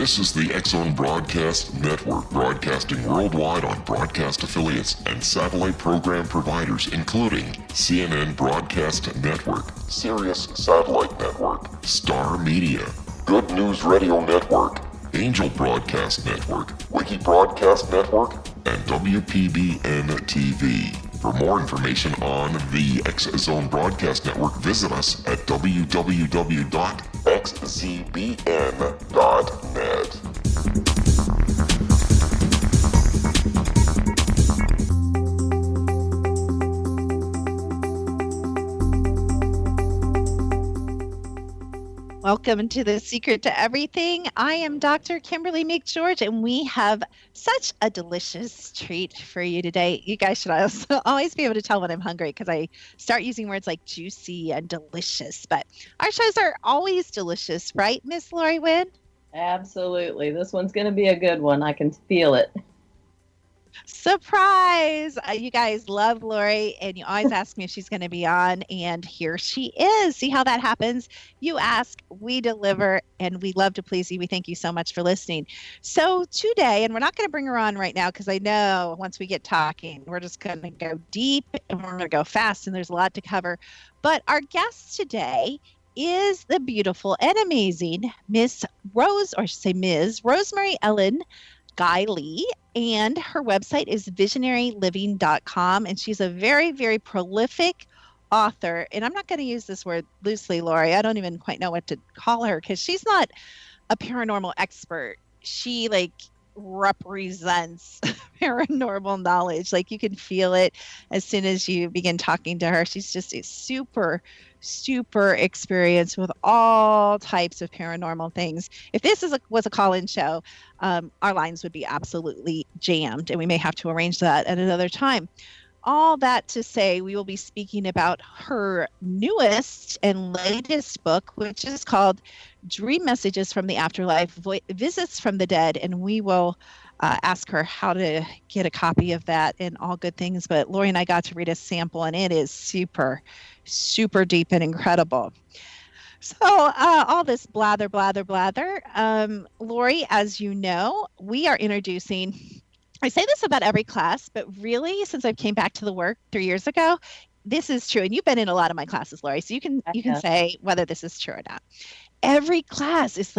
This is the X-Zone Broadcast Network, broadcasting worldwide on broadcast affiliates and satellite program providers, including CNN Broadcast Network, Sirius Satellite Network, Star Media, Good News Radio Network, Angel Broadcast Network, Wiki Broadcast Network, and WPBN TV. For more information on the X-Zone Broadcast Network, visit us at www.xzbn.net. Welcome to The Secret to Everything. I am Dr. Kimberly McGeorge, and we have such a delicious treat for you today. You guys should also always be able to tell when I'm hungry because I start using words like juicy and delicious. But our shows are always delicious, right, Miss Lori Wynn? Absolutely. This one's going to be a good one. I can feel it. Surprise! You guys love Lori, and you always ask me if she's going to be on, and here she is. See how that happens? You ask, we deliver, and we love to please you. We thank you so much for listening. So today, and we're not going to bring her on right now because I know once we get talking, we're just going to go deep and we're going to go fast, and there's a lot to cover. But our guest today is the beautiful and amazing Ms. Rosemary Ellen Guiley, and her website is visionaryliving.com, and she's a very, very prolific author. And I'm not going to use this word loosely, Lori. I don't even quite know what to call her because she's not a paranormal expert. She represents paranormal knowledge. You can feel it as soon as you begin talking to her. She's just a super experienced with all types of paranormal things. If this was a call-in show, our lines would be absolutely jammed, and we may have to arrange that at another time. All that to say, we will be speaking about her newest and latest book, which is called Dream Messages from the Afterlife, Visits from the Dead, and we will ask her how to get a copy of that and all good things. But Lori and I got to read a sample, and it is super deep and incredible. So all this blather. Lori, as you know, we are introducing, I say this about every class, but really since I came back to the work 3 years ago, this is true. And you've been in a lot of my classes, Lori, so you can say whether this is true or not. Every class is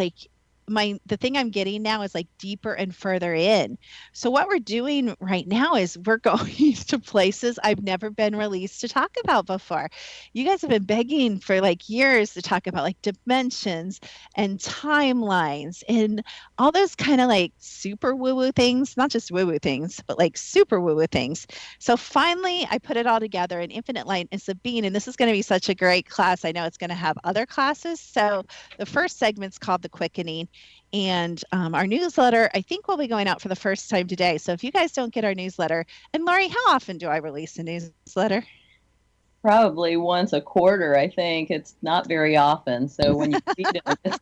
the thing I'm getting now is deeper and further in. So what we're doing right now is we're going to places I've never been released to talk about before. You guys have been begging for years to talk about dimensions and timelines and all those kind of super woo-woo things, not just woo-woo things, but super woo-woo things. So finally I put it all together in Infinite Light and Sabine, and this is going to be such a great class. I know it's going to have other classes. So the first segment's called The Quickening. And our newsletter, I think, will be going out for the first time today. So if you guys don't get our newsletter, and Lori, how often do I release a newsletter? Probably once a quarter, I think. It's not very often. So when you read them, it's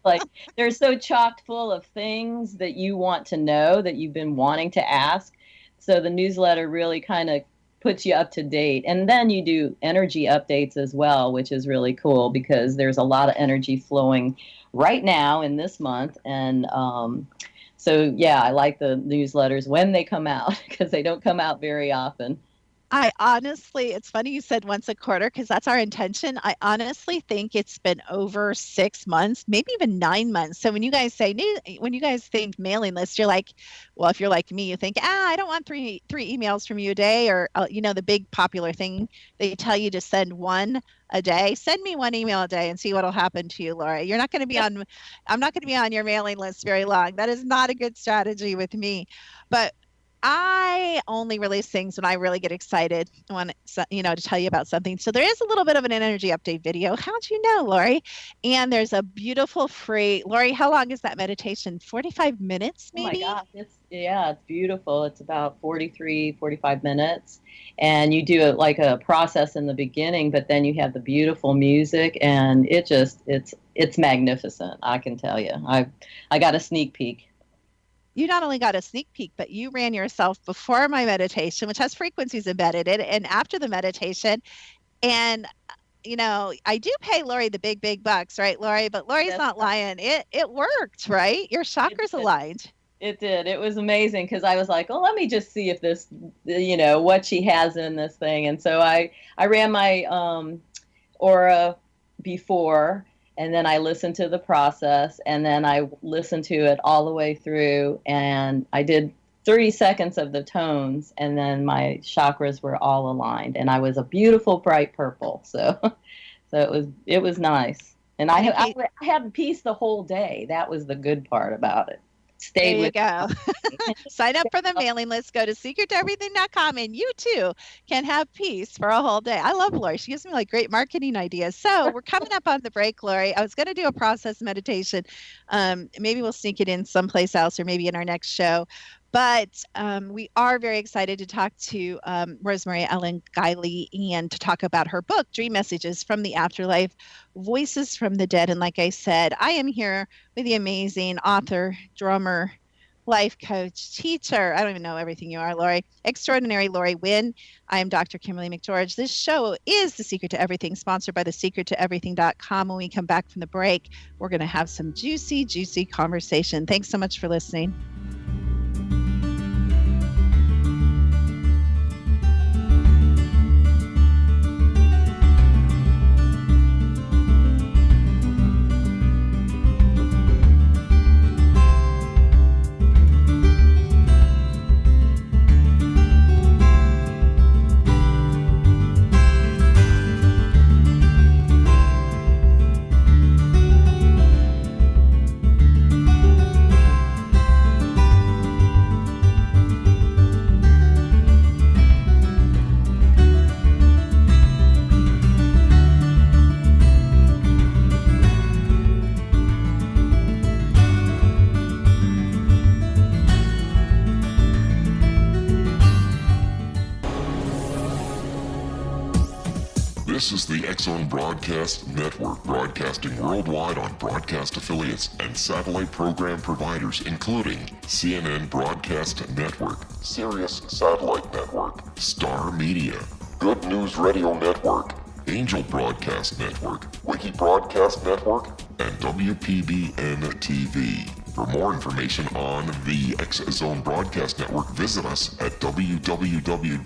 they're so chocked full of things that you want to know, that you've been wanting to ask. So the newsletter really kind of puts you up to date. And then you do energy updates as well, which is really cool because there's a lot of energy flowing right now in this month. And so, yeah, I like the newsletters when they come out because they don't come out very often. I honestly, it's funny you said once a quarter because that's our intention. I honestly think it's been over 6 months, maybe even 9 months. So when you guys think mailing list, you're well, if you're like me, you think, I don't want three emails from you a day, or the big popular thing they tell you to send one a day. Send me one email a day and see what'll happen to you, Laura. You're not going to be on. I'm not going to be on your mailing list very long. That is not a good strategy with me, but I only release things when I really get excited. I want to tell you about something. So there is a little bit of an energy update video. How'd you know, Lori? And there's a beautiful free, Lori, how long is that meditation? 45 minutes, maybe? Oh my gosh, it's beautiful. It's about 45 minutes. And you do a process in the beginning, but then you have the beautiful music, and it's magnificent, I can tell you. I got a sneak peek. You not only got a sneak peek, but you ran yourself before my meditation, which has frequencies embedded in it, and after the meditation. And I do pay Lori the big bucks, right, Lori? But Lori's Yes. not lying. It worked, right? Your chakras aligned. It did. It was amazing because I was like, oh, let me just see if this, what she has in this thing. And so I ran my aura before, and then I listened to the process, and then I listened to it all the way through, and I did 30 seconds of the tones, and then my chakras were all aligned, and I was a beautiful bright purple. So it was nice. And I had peace the whole day. That was the good part about it. There you go. Sign up for the mailing list. Go to secrettoeverything.com, and you too can have peace for a whole day. I love Lori. She gives me like great marketing ideas. So we're coming up on the break, Lori. I was going to do a process meditation. Maybe we'll sneak it in someplace else, or maybe in our next show. But we are very excited to talk to Rosemary Ellen Guiley and to talk about her book, Dream Messages from the Afterlife, Voices from the Dead. And like I said, I am here with the amazing author, drummer, life coach, teacher. I don't even know everything you are, Lori. Extraordinary Lori Wynn. I am Dr. Kimberly McGeorge. This show is The Secret to Everything, sponsored by thesecrettoeverything.com. When we come back from the break, we're going to have some juicy, juicy conversation. Thanks so much for listening. This is the X-Zone Broadcast Network, broadcasting worldwide on broadcast affiliates and satellite program providers, including CNN Broadcast Network, Sirius Satellite Network, Star Media, Good News Radio Network, Angel Broadcast Network, Wiki Broadcast Network, and WPBN TV. For more information on the X-Zone Broadcast Network, visit us at www.xzbn.net.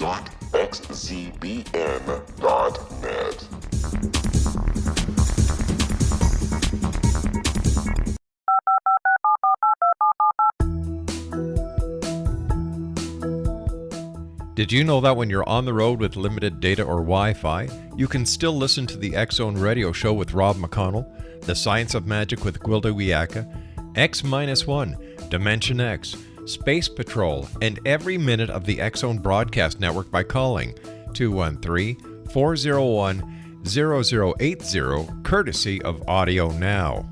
Did you know that when you're on the road with limited data or Wi-Fi, you can still listen to the X-Zone Radio Show with Rob McConnell, The Science of Magic with Guiley, X-1, Dimension X, Space Patrol, and every minute of the X-Zone Broadcast Network by calling 213-401-0080, courtesy of Audio Now.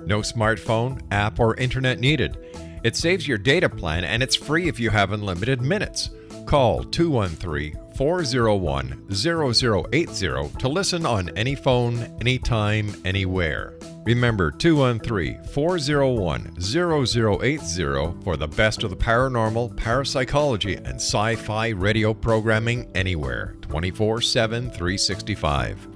No smartphone, app, or internet needed. It saves your data plan, and it's free if you have unlimited minutes. Call 213-401-0080 to listen on any phone, anytime, anywhere. Remember 213-401-0080 for the best of the paranormal, parapsychology, and sci-fi radio programming anywhere, 24/7, 365.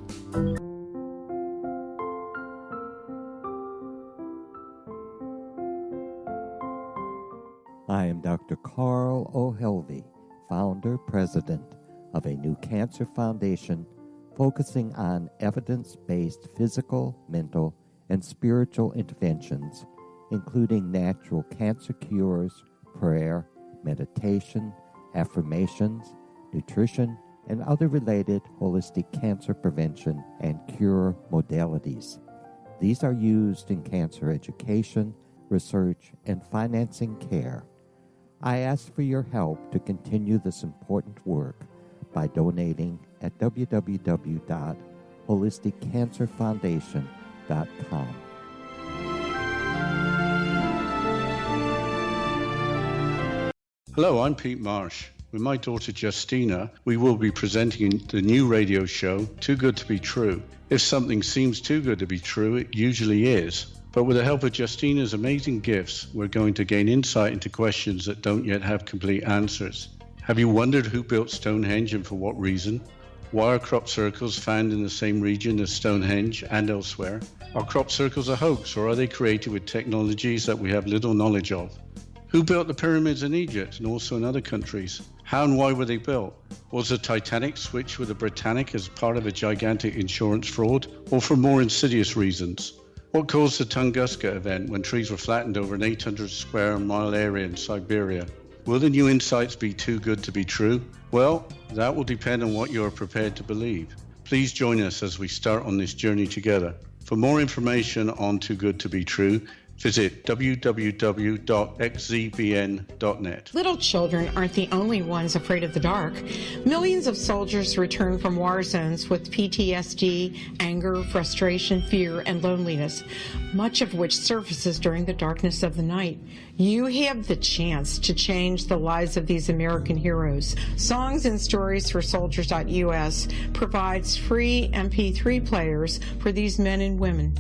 I am Dr. Carl O'Helvey, founder, president of a new cancer foundation focusing on evidence-based physical, mental, and spiritual interventions, including natural cancer cures, prayer, meditation, affirmations, nutrition, and other related holistic cancer prevention and cure modalities. These are used in cancer education, research, and financing care. I ask for your help to continue this important work by donating at www.holisticcancerfoundation.com. Hello, I'm Pete Marsh. With my daughter Justina, we will be presenting the new radio show, Too Good to Be True. If something seems too good to be true, it usually is. But with the help of Justina's amazing gifts, we're going to gain insight into questions that don't yet have complete answers. Have you wondered who built Stonehenge and for what reason? Why are crop circles found in the same region as Stonehenge and elsewhere? Are crop circles a hoax, or are they created with technologies that we have little knowledge of? Who built the pyramids in Egypt and also in other countries? How and why were they built? Was the Titanic switched with the Britannic as part of a gigantic insurance fraud, or for more insidious reasons? What caused the Tunguska event when trees were flattened over an 800 square mile area in Siberia? Will the new insights be too good to be true? Well, that will depend on what you are prepared to believe. Please join us as we start on this journey together. For more information on Too Good to Be True, visit www.xzbn.net. Little children aren't the only ones afraid of the dark. Millions of soldiers return from war zones with PTSD, anger, frustration, fear, and loneliness, much of which surfaces during the darkness of the night. You have the chance to change the lives of these American heroes. Songs and Stories for Soldiers.us provides free MP3 players for these men and women.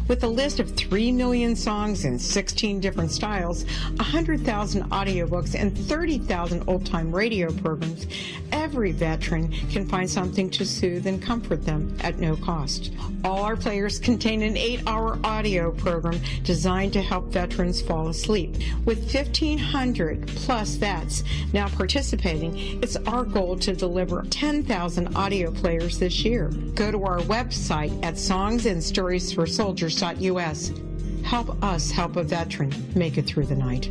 With a list of 3 million songs in 16 different styles, 100,000 audiobooks, and 30,000 old-time radio programs, every veteran can find something to soothe and comfort them at no cost. All our players contain an 8-hour audio program designed to help veterans fall asleep. With 1,500 plus vets now participating, it's our goal to deliver 10,000 audio players this year. Go to our website at songsandstoriesforsoldiers.us. Help us help a veteran make it through the night.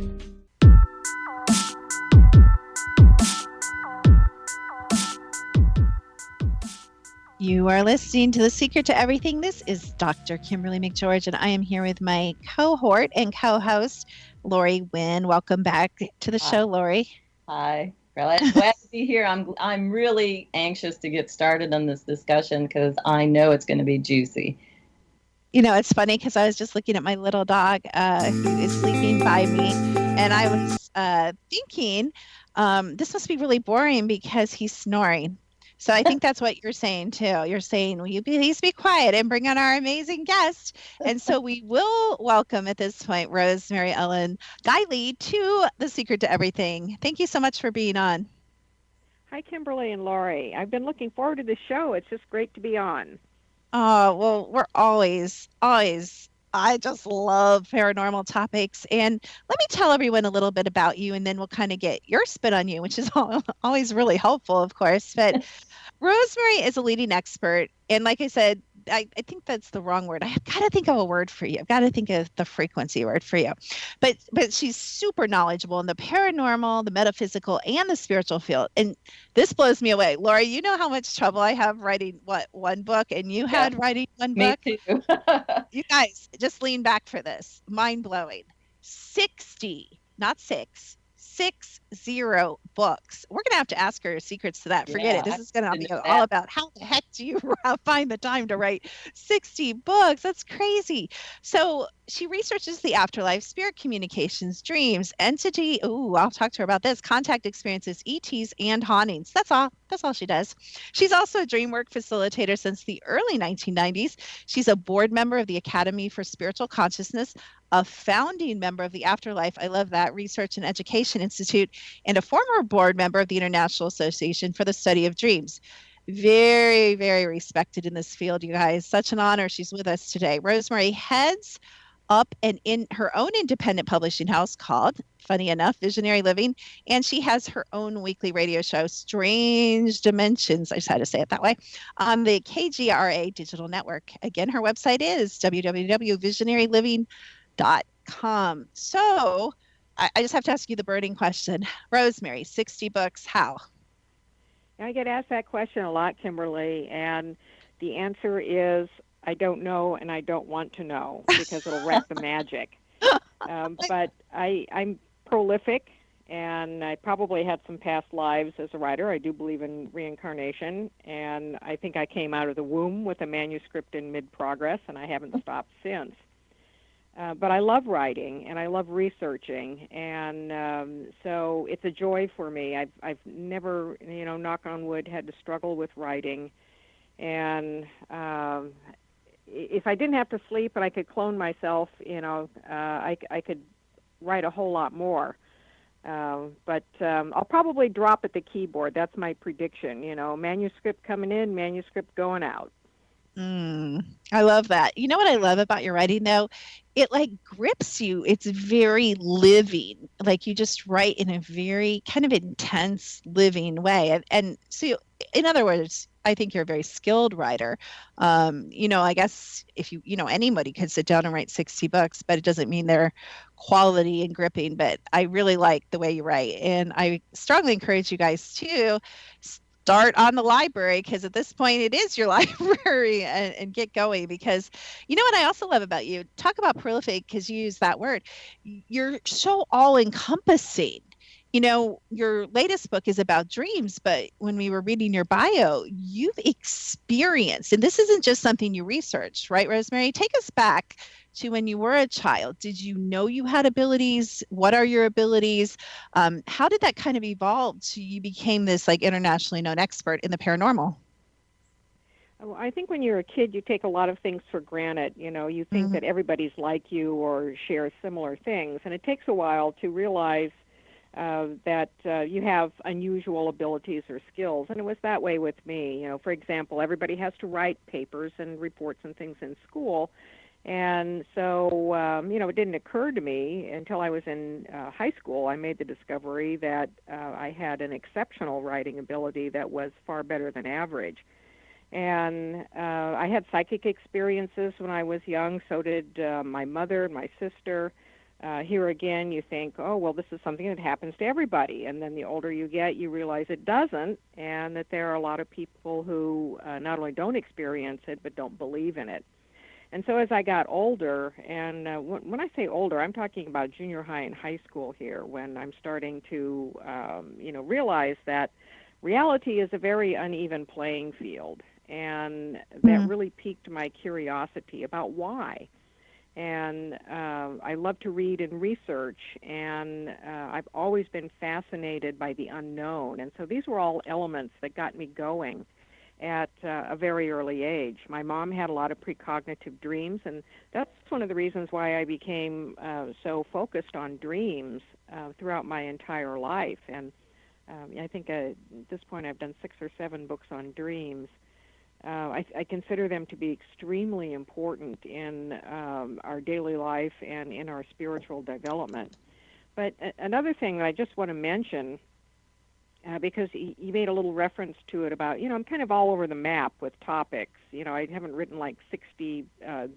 You are listening to The Secret to Everything. This is Dr. Kimberly McGeorge, and I am here with my cohort and co-host, Lori Wynn. Welcome back to the show, Lori. Hi. Glad to be here. I'm really anxious to get started on this discussion because I know it's going to be juicy. You know, it's funny because I was just looking at my little dog who is sleeping by me, and I was thinking this must be really boring because he's snoring. So I think that's what you're saying, too. You're saying, will you please be quiet and bring on our amazing guest? And so we will welcome at this point Rosemary Ellen Guiley to The Secret to Everything. Thank you so much for being on. Hi, Kimberly and Lori. I've been looking forward to this show. It's just great to be on. Oh, well, we're always, I just love paranormal topics. And let me tell everyone a little bit about you, and then we'll kind of get your spin on you, which is always really helpful, of course. But Rosemary is a leading expert. And like I said, I think that's the wrong word. I've got to think of a word for you. I've got to think of the frequency word for you. But she's super knowledgeable in the paranormal, the metaphysical, and the spiritual field. And this blows me away. Laura, you know how much trouble I have writing, one book? And you had writing one book? Me too. You guys, just lean back for this. Mind-blowing. 60, not 6, 60 books. We're going to have to ask her secrets to that. Forget it. This is going to be all about how the heck do you find the time to write 60 books? That's crazy. So she researches the afterlife, spirit communications, dreams, entity. Ooh, I'll talk to her about this. Contact experiences, ETs, and hauntings. That's all she does. She's also a dream work facilitator since the early 1990s. She's a board member of the Academy for Spiritual Consciousness, a founding member of the Afterlife, I love that, Research and Education Institute, and a former board member of the International Association for the Study of Dreams. Very, very respected in this field, you guys. Such an honor she's with us today. Rosemary heads up in her own independent publishing house called, funny enough, Visionary Living, and she has her own weekly radio show, Strange Dimensions, I just had to say it that way, on the KGRA digital network. Again, her website is www.visionaryliving.com. So I just have to ask you the burning question. Rosemary, 60 books, how? I get asked that question a lot, Kimberly, and the answer is I don't know and I don't want to know because it'll wreck the magic. But I'm prolific, and I probably had some past lives as a writer. I do believe in reincarnation, and I think I came out of the womb with a manuscript in mid-progress, and I haven't stopped since. But I love writing, and I love researching, and so it's a joy for me. I've never, knock on wood, had to struggle with writing, and if I didn't have to sleep and I could clone myself, I could write a whole lot more. But I'll probably drop at the keyboard. That's my prediction. Manuscript coming in, manuscript going out. I love that. You know what I love about your writing, though? It like grips you. It's very living. Like you just write in a very kind of intense, living way. And so, in other words, I think you're a very skilled writer. I guess if anybody could sit down and write 60 books, but it doesn't mean they're quality and gripping. But I really like the way you write. And I strongly encourage you guys to start on the library, because at this point it is your library, and get going, because you know what I also love about you, talk about prolific, because you use that word, you're so all encompassing. Your latest book is about dreams, but when we were reading your bio, you've experienced, and this isn't just something you researched, right, Rosemary? Take us back to when you were a child. Did you know you had abilities? What are your abilities? How did that kind of evolve to you became this like internationally known expert in the paranormal? Well, I think when you're a kid, you take a lot of things for granted. You think that everybody's like you or shares similar things, and it takes a while to realize that you have unusual abilities or skills. And it was that way with me. For example, everybody has to write papers and reports and things in school. And so, it didn't occur to me until I was in high school. I made the discovery that I had an exceptional writing ability that was far better than average. And I had psychic experiences when I was young. So did my mother and my sister. Here again, you think, oh, well, this is something that happens to everybody. And then the older you get, you realize it doesn't, and that there are a lot of people who not only don't experience it, but don't believe in it. And so as I got older, and when I say older, I'm talking about junior high and high school here, when I'm starting to, realize that reality is a very uneven playing field. And that really piqued my curiosity about why. And I love to read and research, and I've always been fascinated by the unknown. And so these were all elements that got me going at a very early age. My mom had a lot of precognitive dreams, and that's one of the reasons why I became so focused on dreams throughout my entire life. And I think at this point I've done 6 or 7 books on dreams. I consider them to be extremely important in our daily life and in our spiritual development. But another thing that I just want to mention, because you made a little reference to it about, I'm kind of all over the map with topics. I haven't written like 60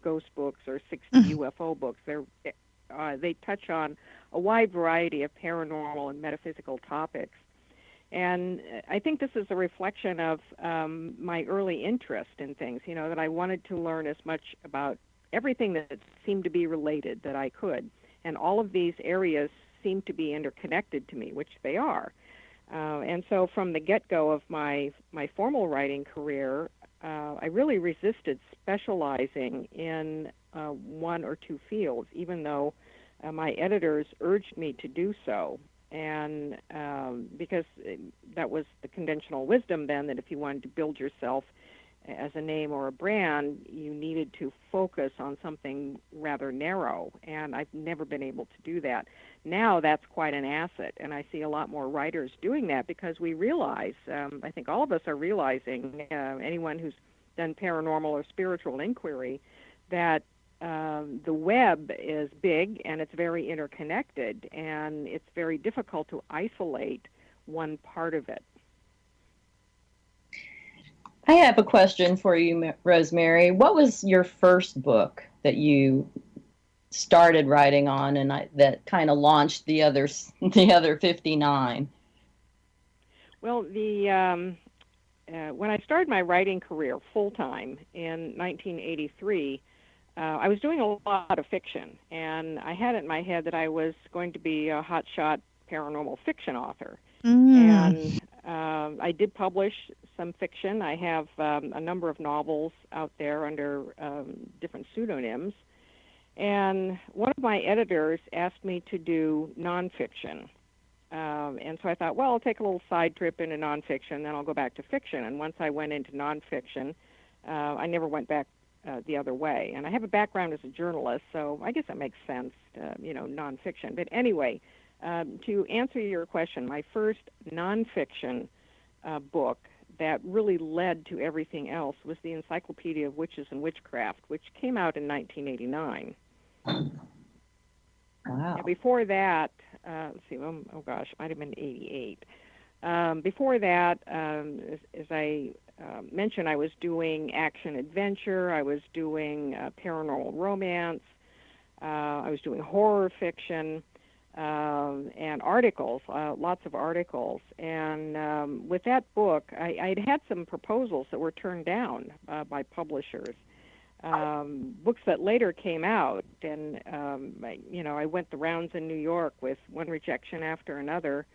ghost books or 60 UFO books. They touch on a wide variety of paranormal and metaphysical topics. And I think this is a reflection of my early interest in things, that I wanted to learn as much about everything that seemed to be related that I could. And all of these areas seem to be interconnected to me, which they are. And so from the get-go of my formal writing career, I really resisted specializing in one or two fields, even though my editors urged me to do so. And because that was the conventional wisdom then, that if you wanted to build yourself as a name or a brand, you needed to focus on something rather narrow. And I've never been able to do that. Now that's quite an asset, and I see a lot more writers doing that, because we realize, I think all of us are realizing, anyone who's done paranormal or spiritual inquiry, that the web is big and it's very interconnected, and it's very difficult to isolate one part of it. I have a question for you, Rosemary. What was your first book that you started writing on, and that kind of launched the other 59? Well, when I started my writing career full-time in 1983, I was doing a lot of fiction, and I had it in my head that I was going to be a hotshot paranormal fiction author. And I did publish some fiction. I have a number of novels out there under different pseudonyms. And one of my editors asked me to do nonfiction. And so I thought, well, I'll take a little side trip into nonfiction, then I'll go back to fiction. And once I went into nonfiction, I never went back the other way. And I have a background as a journalist, so I guess it makes sense, nonfiction. But anyway, To answer your question, my first nonfiction book that really led to everything else was the Encyclopedia of Witches and Witchcraft, which came out in 1989. Wow. Now, before that, let's see, oh gosh, might have been 88. Before that, as I mentioned, I was doing action adventure, I was doing paranormal romance, I was doing horror fiction, and articles, lots of articles. And with that book, I'd had some proposals that were turned down by publishers. Books that later came out, and I went the rounds in New York with one rejection after another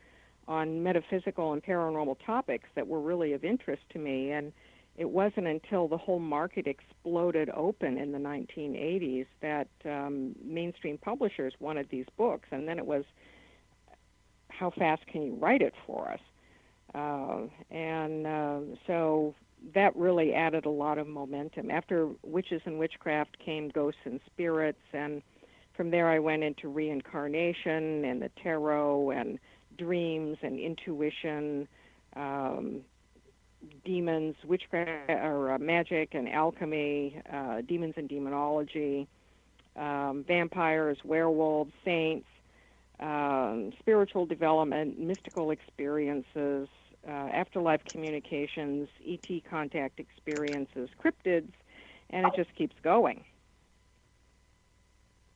on metaphysical and paranormal topics that were really of interest to me. And it wasn't until the whole market exploded open in the 1980s that mainstream publishers wanted these books. And then it was, how fast can you write it for us? So that really added a lot of momentum. After Witches and Witchcraft came Ghosts and Spirits, and from there I went into reincarnation and the tarot and dreams and intuition, demons, witchcraft, or magic and alchemy, demons and demonology, vampires, werewolves, saints, spiritual development, mystical experiences, afterlife communications, ET contact experiences, cryptids, and it just keeps going.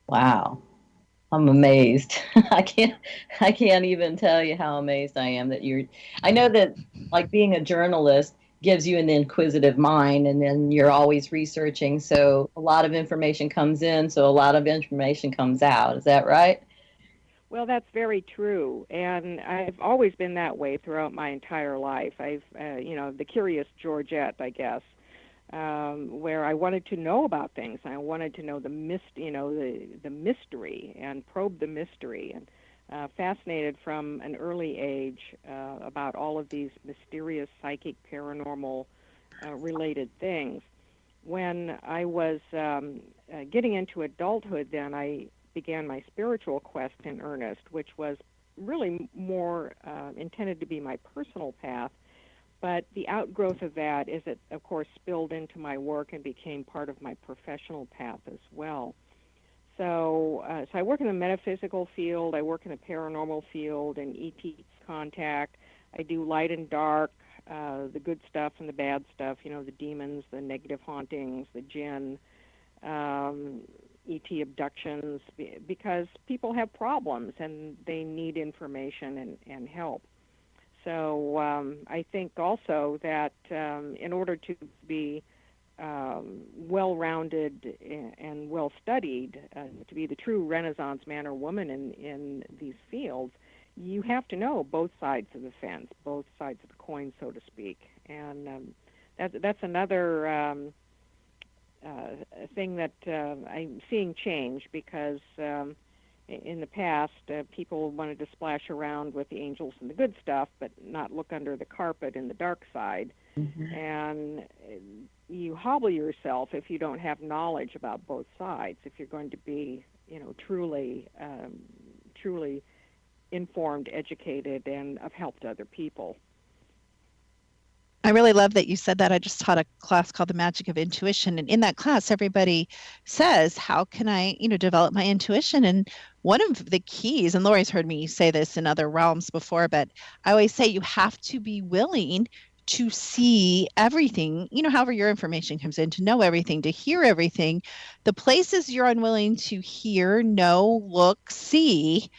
Wow. I'm amazed. I can't even tell you how amazed I am that I know that like being a journalist gives you an inquisitive mind, and then you're always researching. So a lot of information comes in, so a lot of information comes out. Is that right? Well, that's very true, and I've always been that way throughout my entire life. I've, the curious Georgette, I guess, where I wanted to know about things. I wanted to know the mystery and probe the mystery, and fascinated from an early age about all of these mysterious, psychic, paranormal related things. When I was getting into adulthood, then I began my spiritual quest in earnest, which was really more intended to be my personal path. But the outgrowth of that is it, of course, spilled into my work and became part of my professional path as well. So I work in the metaphysical field, I work in the paranormal field and ET contact. I do light and dark, the good stuff and the bad stuff, the demons, the negative hauntings, the jinn, ET abductions, because people have problems and they need information and help. So I think also that in order to be well-rounded and well-studied, to be the true Renaissance man or woman in these fields, you have to know both sides of the fence, both sides of the coin, so to speak. And that's another thing that I'm seeing change, because in the past, people wanted to splash around with the angels and the good stuff, but not look under the carpet in the dark side. Mm-hmm. And you hobble yourself if you don't have knowledge about both sides, if you're going to be, truly informed, educated, and of help to other people. I really love that you said that. I just taught a class called The Magic of Intuition. And in that class, everybody says, how can I, develop my intuition? And one of the keys, and Lori's heard me say this in other realms before, but I always say you have to be willing to see everything, however your information comes in, to know everything, to hear everything. The places you're unwilling to hear, know, look, see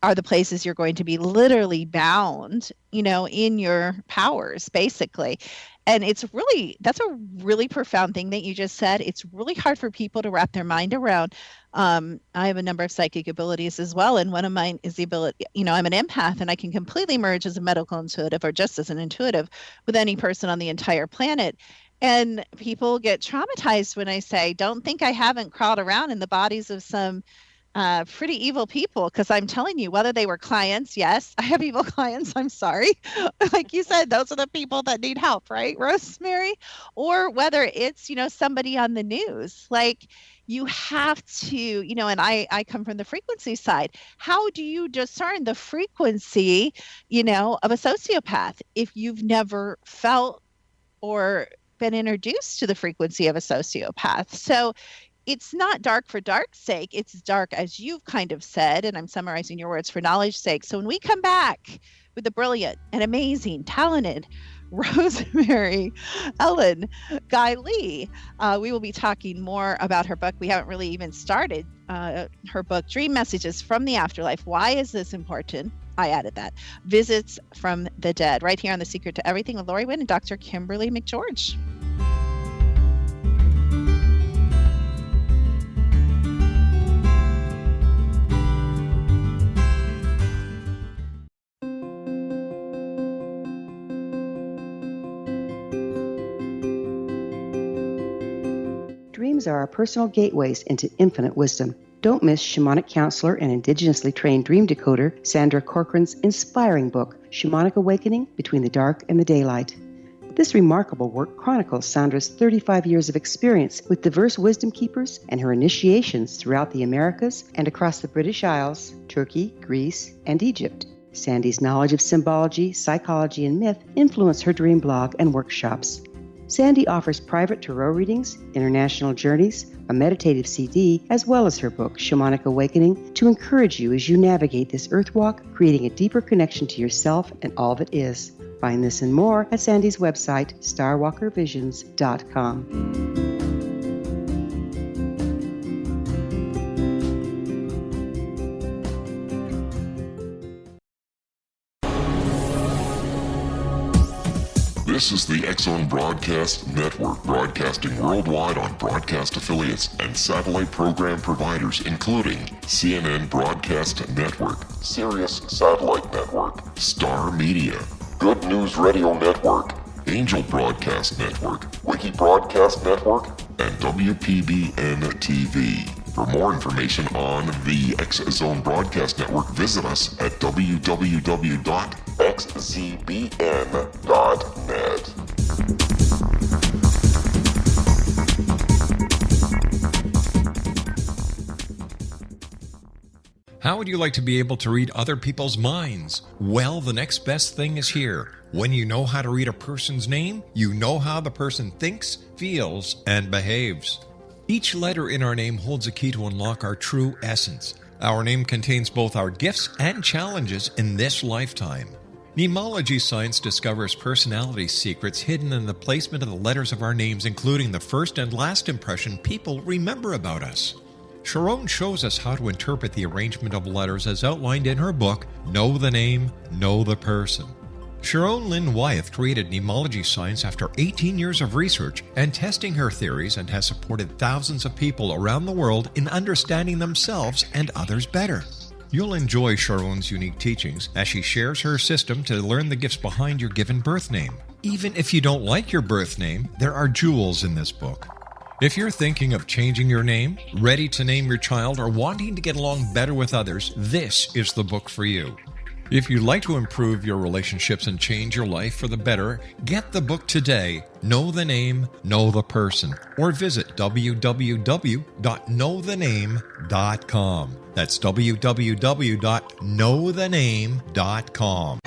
are the places you're going to be literally bound, in your powers, basically. And that's a really profound thing that you just said. It's really hard for people to wrap their mind around. I have a number of psychic abilities as well. And one of mine is the ability, I'm an empath, and I can completely merge as a medical intuitive or just as an intuitive with any person on the entire planet. And people get traumatized when I say, don't think I haven't crawled around in the bodies of some pretty evil people, because I'm telling you, whether they were clients, yes, I have evil clients, I'm sorry. Like you said, those are the people that need help, right, Rosemary? Or whether it's, somebody on the news. Like, you have to, and I come from the frequency side. How do you discern the frequency, of a sociopath if you've never felt or been introduced to the frequency of a sociopath? So it's not dark for dark's sake. It's dark, as you've kind of said, and I'm summarizing your words, for knowledge's sake. So when we come back with the brilliant and amazing, talented Rosemary Ellen Guiley, we will be talking more about her book. We haven't really even started her book, Dream Messages from the Afterlife. Why is this important? I added that. Visits from the Dead, right here on The Secret to Everything with Lori Wynn and Dr. Kimberly McGeorge. Dreams are our personal gateways into infinite wisdom. Don't miss shamanic counselor and indigenously trained dream decoder Sandra Corcoran's inspiring book, Shamanic Awakening Between the Dark and the Daylight. This remarkable work chronicles Sandra's 35 years of experience with diverse wisdom keepers and her initiations throughout the Americas and across the British Isles, Turkey, Greece, and Egypt. Sandy's knowledge of symbology, psychology, and myth influence her dream blog and workshops. Sandy offers private tarot readings, international journeys, a meditative CD, as well as her book, Shamanic Awakening, to encourage you as you navigate this earth walk, creating a deeper connection to yourself and all that is. Find this and more at Sandy's website, starwalkervisions.com. This is the X-Zone Broadcast Network, broadcasting worldwide on broadcast affiliates and satellite program providers, including CNN Broadcast Network, Sirius Satellite Network, Star Media, Good News Radio Network, Angel Broadcast Network, Wiki Broadcast Network, and WPBN TV. For more information on the X-Zone Broadcast Network, visit us at www.xzbn.net. How would you like to be able to read other people's minds? Well, the next best thing is here. When you know how to read a person's name, you know how the person thinks, feels, and behaves. Each letter in our name holds a key to unlock our true essence. Our name contains both our gifts and challenges in this lifetime. Mnemology science discovers personality secrets hidden in the placement of the letters of our names, including the first and last impression people remember about us. Sharon shows us how to interpret the arrangement of letters as outlined in her book, Know the Name, Know the Person. Sharon Lynn Wyeth created mnemology science after 18 years of research and testing her theories, and has supported thousands of people around the world in understanding themselves and others better. You'll enjoy Sharon's unique teachings as she shares her system to learn the gifts behind your given birth name. Even if you don't like your birth name, there are jewels in this book. If you're thinking of changing your name, ready to name your child, or wanting to get along better with others, this is the book for you. If you'd like to improve your relationships and change your life for the better, get the book today, Know the Name, Know the Person, or visit www.knowthename.com. That's www.knowthename.com.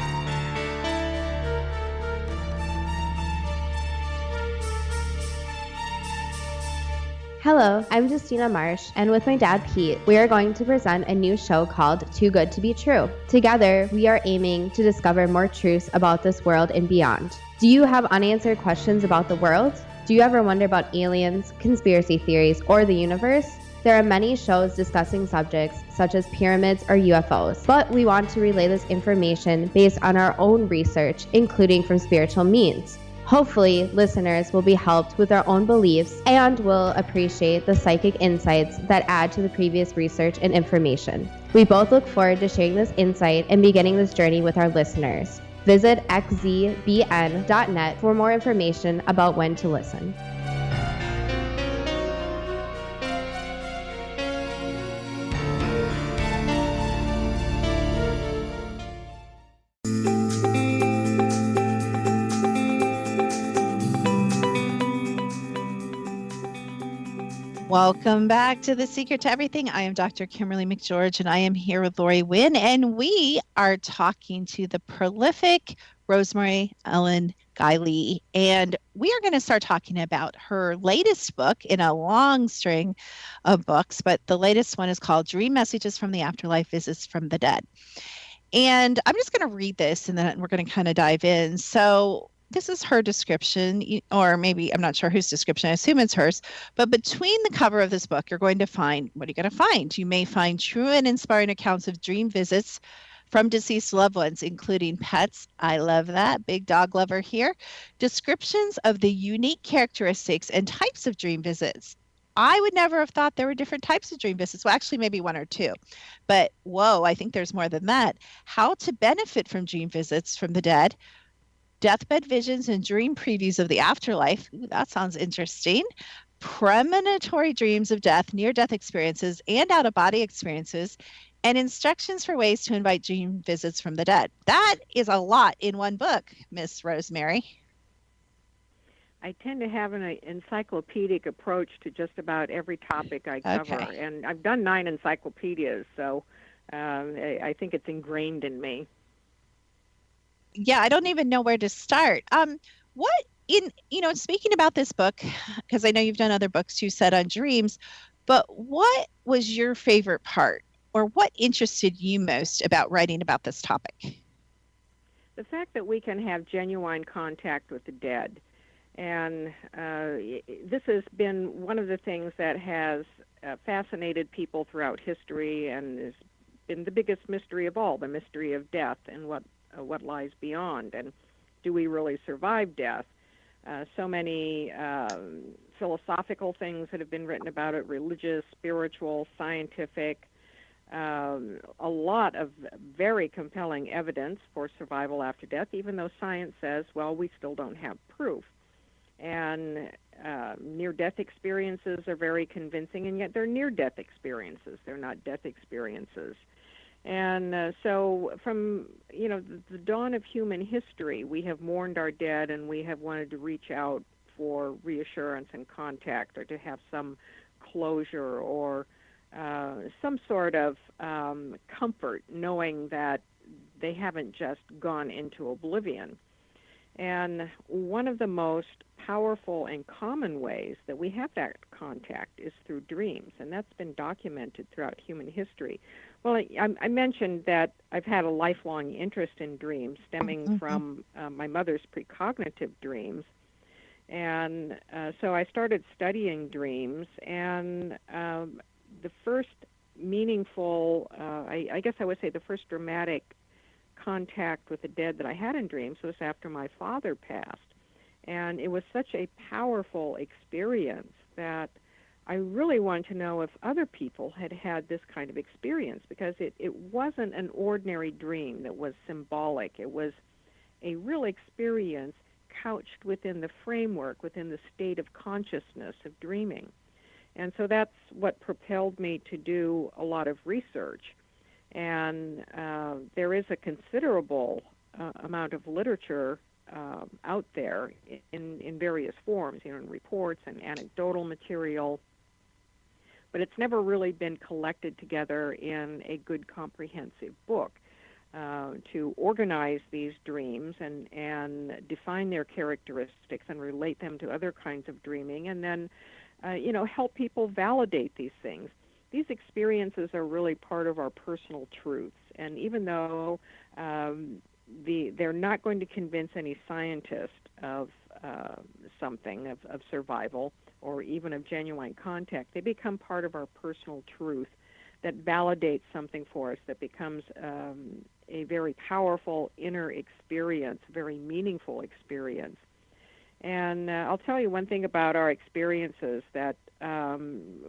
Hello, I'm Justina Marsh, and with my dad Pete, we are going to present a new show called Too Good to Be True. Together, we are aiming to discover more truths about this world and beyond. Do you have unanswered questions about the world? Do you ever wonder about aliens, conspiracy theories, or the universe? There are many shows discussing subjects such as pyramids or UFOs, but we want to relay this information based on our own research, including from spiritual means. Hopefully, listeners will be helped with their own beliefs and will appreciate the psychic insights that add to the previous research and information. We both look forward to sharing this insight and beginning this journey with our listeners. Visit xzbn.net for more information about when to listen. Welcome back to The Secret to Everything. I am Dr. Kimberly McGeorge, and I am here with Lori Wynn, and we are talking to the prolific Rosemary Ellen Guiley, and we are going to start talking about her latest book in a long string of books, but the latest one is called Dream Messages from the Afterlife, Visits from the Dead. And I'm just going to read this, and then we're going to kind of dive in. So this is her description, or maybe I'm not sure whose description. I assume it's hers. But between the cover of this book, you're going to find, what are you going to find? You may find true and inspiring accounts of dream visits from deceased loved ones, including pets. I love that. Big dog lover here. Descriptions of the unique characteristics and types of dream visits. I would never have thought there were different types of dream visits. Well, actually, maybe one or two. But whoa, I think there's more than that. How to benefit from dream visits from the dead. Deathbed visions and dream previews of the afterlife. Ooh, that sounds interesting. Premonitory dreams of death, near-death experiences, and out-of-body experiences, and instructions for ways to invite dream visits from the dead. That is a lot in one book, Miss Rosemary. I tend to have an encyclopedic approach to just about every topic I cover, and I've done 9 encyclopedias, so I think it's ingrained in me. Yeah, I don't even know where to start. Speaking about this book, because I know you've done other books you said on dreams, but what was your favorite part, or what interested you most about writing about this topic? The fact that we can have genuine contact with the dead. And this has been one of the things that has fascinated people throughout history, and has been the biggest mystery of all, the mystery of death and what lies beyond, and do we really survive death? So many philosophical things that have been written about it, religious, spiritual, scientific, a lot of very compelling evidence for survival after death, even though science says, well, we still don't have proof. And near-death experiences are very convincing, and yet they're near-death experiences. They're not death experiences. And so from, the dawn of human history, we have mourned our dead, and we have wanted to reach out for reassurance and contact, or to have some closure, or some sort of comfort, knowing that they haven't just gone into oblivion. And one of the most powerful and common ways that we have that contact is through dreams, and that's been documented throughout human history. Well, I mentioned that I've had a lifelong interest in dreams, stemming from my mother's precognitive dreams. And so I started studying dreams, and the first meaningful, I guess I would say the first dramatic contact with the dead that I had in dreams was after my father passed. And it was such a powerful experience that I really wanted to know if other people had had this kind of experience, because it wasn't an ordinary dream that was symbolic. It was a real experience couched within the framework, within the state of consciousness of dreaming. And so that's what propelled me to do a lot of research. And there is a considerable amount of literature out there in various forms, in reports and anecdotal material, but it's never really been collected together in a good comprehensive book to organize these dreams and define their characteristics and relate them to other kinds of dreaming, and then help people validate these things. These experiences are really part of our personal truths, and even though they're not going to convince any scientist of something, of survival, or even of genuine contact, they become part of our personal truth that validates something for us, that becomes a very powerful inner experience, very meaningful experience. And I'll tell you one thing about our experiences, that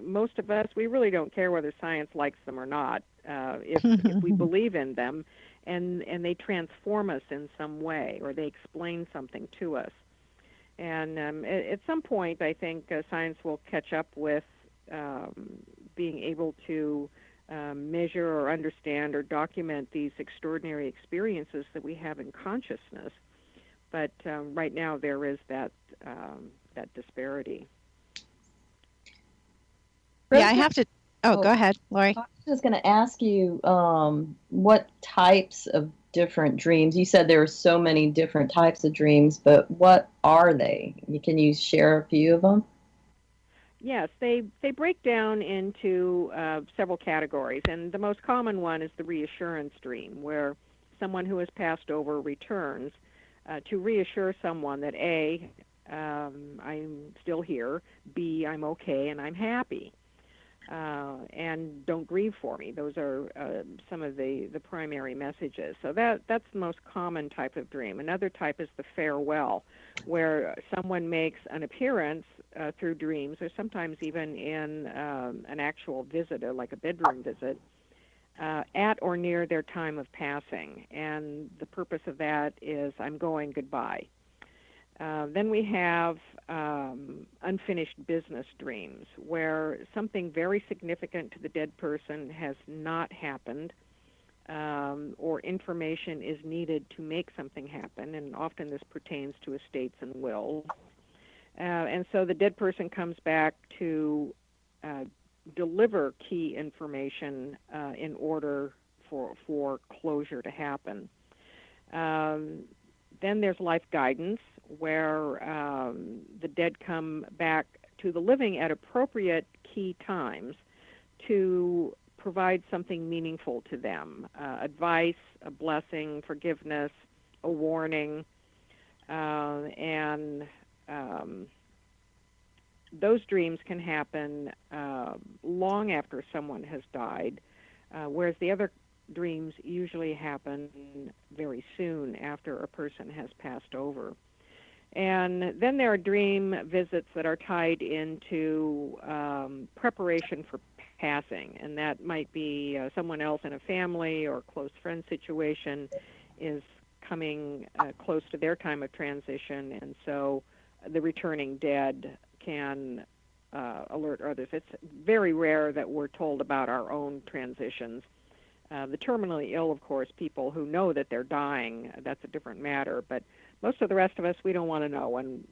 most of us, we really don't care whether science likes them or not, if we believe in them, and they transform us in some way, or they explain something to us. And at some point, I think science will catch up with being able to measure or understand or document these extraordinary experiences that we have in consciousness. But right now there is that disparity. Yeah, I have to. Oh, go ahead, Lori. I was just going to ask you what types of different dreams. You said there are so many different types of dreams, but what are they? Can you share a few of them? Yes, they break down into several categories, and the most common one is the reassurance dream, where someone who has passed over returns to reassure someone that A, I'm still here, B, I'm okay and I'm happy, and don't grieve for me. Those are some of the primary messages. So that's the most common type of dream. Another type is the farewell, where someone makes an appearance through dreams, or sometimes even in an actual visit, like a bedroom visit, at or near their time of passing. And the purpose of that is, I'm going, goodbye. Then we have unfinished business dreams, where something very significant to the dead person has not happened, or information is needed to make something happen, and often this pertains to estates and wills. And so the dead person comes back to deliver key information in order for closure to happen. Then there's life guidance, where the dead come back to the living at appropriate key times to provide something meaningful to them, advice, a blessing, forgiveness, a warning, and those dreams can happen long after someone has died, whereas the other dreams usually happen very soon after a person has passed over. And then there are dream visits that are tied into preparation for passing, and that might be someone else in a family or close friend situation is coming close to their time of transition, and so the returning dead can alert others. It's very rare that we're told about our own transitions. The terminally ill, of course, people who know that they're dying, that's a different matter, but most of the rest of us, we don't want to know when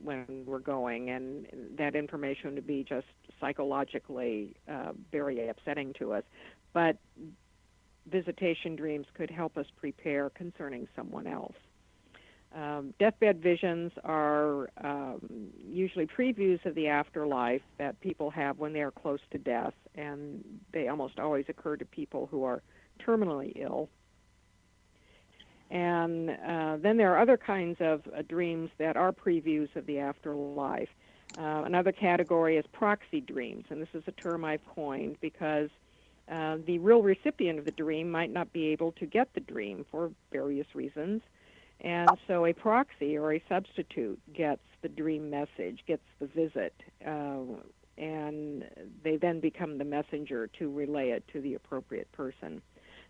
we're going, and that information would be just psychologically very upsetting to us. But visitation dreams could help us prepare concerning someone else. Deathbed visions are usually previews of the afterlife that people have when they are close to death, and they almost always occur to people who are terminally ill. And then there are other kinds of dreams that are previews of the afterlife. Another category is proxy dreams, and this is a term I've coined because the real recipient of the dream might not be able to get the dream for various reasons. And so a proxy or a substitute gets the dream message, gets the visit, and they then become the messenger to relay it to the appropriate person.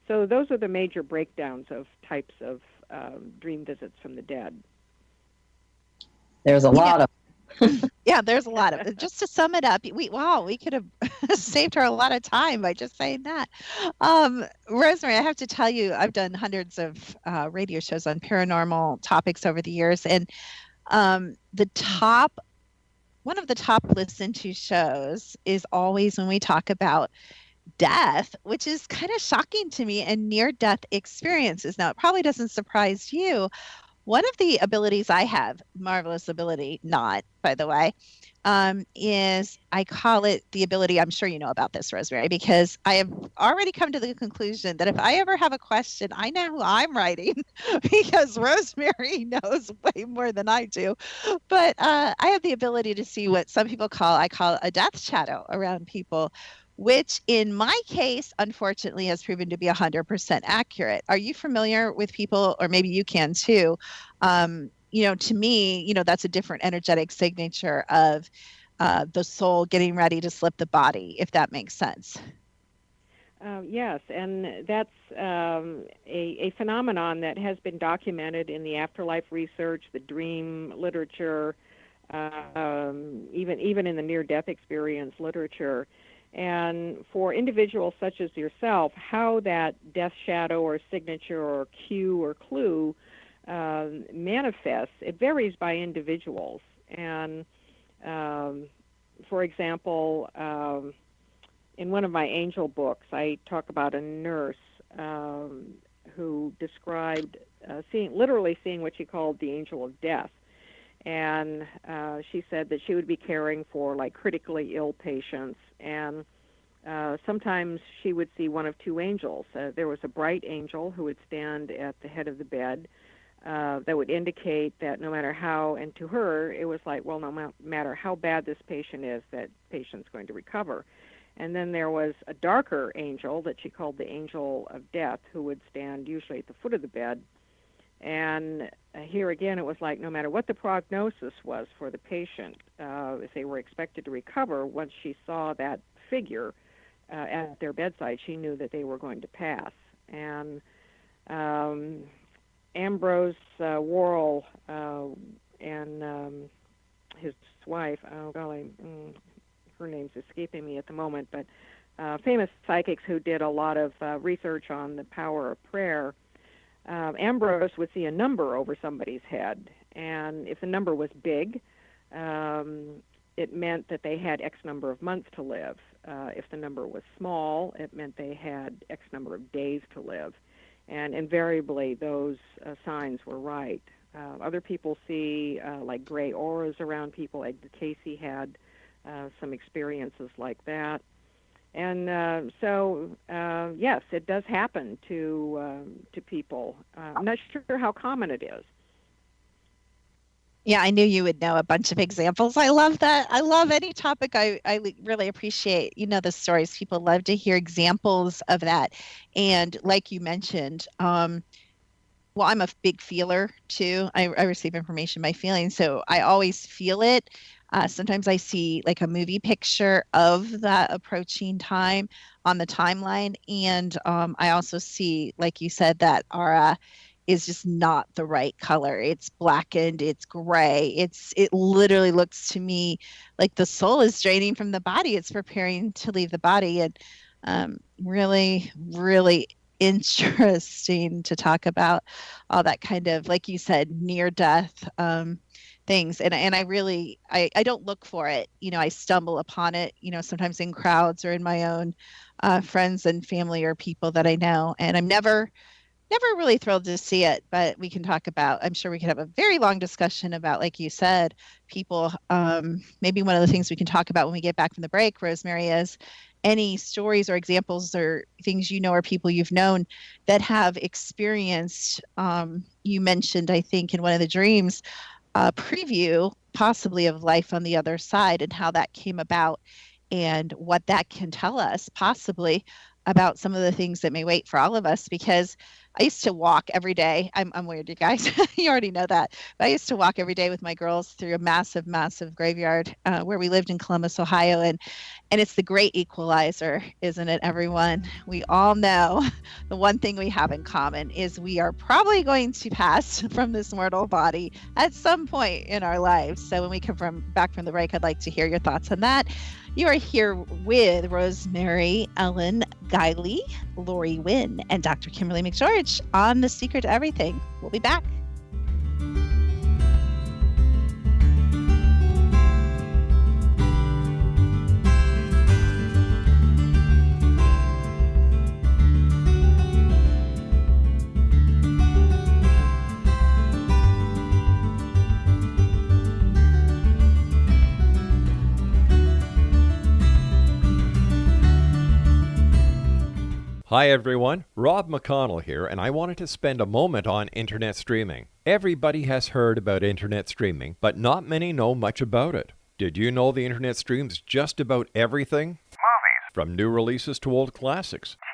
So those are the major breakdowns of types of dream visits from the dead. There's a lot of Yeah, there's a lot of it. Just to sum it up, we could have saved her a lot of time by just saying that. Rosemary, I have to tell you, I've done hundreds of radio shows on paranormal topics over the years, and one of the top listened to shows is always when we talk about death, which is kind of shocking to me, and near-death experiences. Now, it probably doesn't surprise you. One of the abilities I have, marvelous ability, not, by the way, is I call it the ability, I'm sure you know about this, Rosemary, because I have already come to the conclusion that if I ever have a question, I know who I'm writing because Rosemary knows way more than I do. But I have the ability to see what some people I call a death shadow around people, which in my case, unfortunately, has proven to be 100% accurate. Are you familiar with people, or maybe you can too? To me, that's a different energetic signature of the soul getting ready to slip the body, if that makes sense. Yes, and that's a phenomenon that has been documented in the afterlife research, the dream literature, even in the near-death experience literature. And for individuals such as yourself, how that death shadow or signature or cue or clue manifests, it varies by individuals. And for example, in one of my angel books, I talk about a nurse who described literally seeing what she called the angel of death. And she said that she would be caring for like critically ill patients, and sometimes she would see one of two angels. There was a bright angel who would stand at the head of the bed that would indicate that no matter how, and to her it was like, well, no matter how bad this patient is, that patient's going to recover. And then there was a darker angel that she called the angel of death, who would stand usually at the foot of the bed. And here again, it was like no matter what the prognosis was for the patient, if they were expected to recover, once she saw that figure at their bedside, she knew that they were going to pass. And Ambrose Worrell and his wife, oh golly, her name's escaping me at the moment, but famous psychics who did a lot of research on the power of prayer. Ambrose would see a number over somebody's head, and if the number was big, it meant that they had X number of months to live. If the number was small, it meant they had X number of days to live. And invariably, those signs were right. Other people see like gray auras around people. Edgar Casey had some experiences like that. And so, yes, it does happen to people. I'm not sure how common it is. Yeah, I knew you would know a bunch of examples. I love that. I love any topic. I really appreciate, the stories. People love to hear examples of that. And like you mentioned, well, I'm a big feeler too. I receive information by feeling, so I always feel it. Sometimes I see like a movie picture of that approaching time on the timeline. And I also see, like you said, that aura is just not the right color. It's blackened, it's gray. It literally looks to me like the soul is draining from the body. It's preparing to leave the body. And really, really interesting to talk about all that kind of, like you said, near death things. And I really, I don't look for it. I stumble upon it, sometimes in crowds or in my own friends and family or people that I know. And I'm never really thrilled to see it, but we can talk about, I'm sure we could have a very long discussion about, like you said, people. Maybe one of the things we can talk about when we get back from the break, Rosemary, is any stories or examples or things or people you've known that have experienced, you mentioned, I think, in one of the dreams, preview possibly of life on the other side and how that came about and what that can tell us possibly about some of the things that may wait for all of us. Because I used to walk every day. I'm weird, you guys. You already know that. But I used to walk every day with my girls through a massive, massive graveyard where we lived in Columbus, Ohio. And it's the great equalizer, isn't it, everyone? We all know the one thing we have in common is we are probably going to pass from this mortal body at some point in our lives. So when we come back from the break, I'd like to hear your thoughts on that. You are here with Rosemary, Ellen, Guiley, Lori Wynn, and Dr. Kimberly McGeorge on The Secret to Everything. We'll be back. Hi everyone, Rob McConnell here, and I wanted to spend a moment on internet streaming. Everybody has heard about internet streaming, but not many know much about it. Did you know the internet streams just about everything? Movies. From new releases to old classics. TV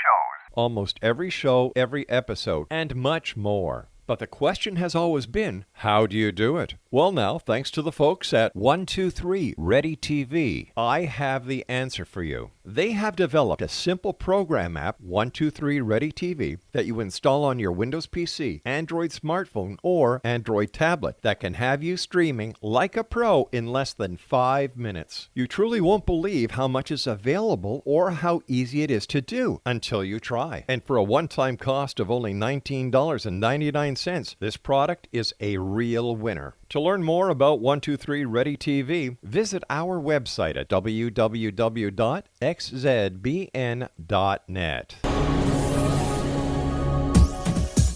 shows. Almost every show, every episode, and much more. But the question has always been, how do you do it? Well now, thanks to the folks at 123 Ready TV, I have the answer for you. They have developed a simple program app, 123 Ready TV, that you install on your Windows PC, Android smartphone, or Android tablet that can have you streaming like a pro in less than 5 minutes. You truly won't believe how much is available or how easy it is to do until you try. And for a one-time cost of only $19.99, this product is a real winner. To learn more about 123 Ready TV, visit our website at www.xzbn.net. xzbn.net.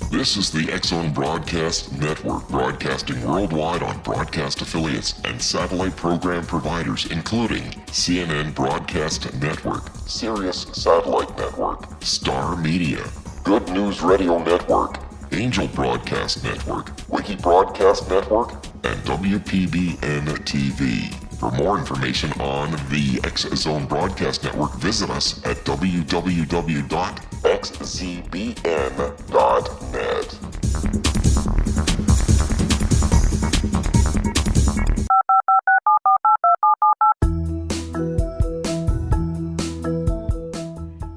This is the X-Zone Broadcast Network, broadcasting worldwide on broadcast affiliates and satellite program providers, including CNN Broadcast Network, Sirius Satellite Network, Star Media, Good News Radio Network, Angel Broadcast Network, Wiki Broadcast Network, and WPBN TV. For more information on the X-Zone Broadcast Network, visit us at www.xzbn.net.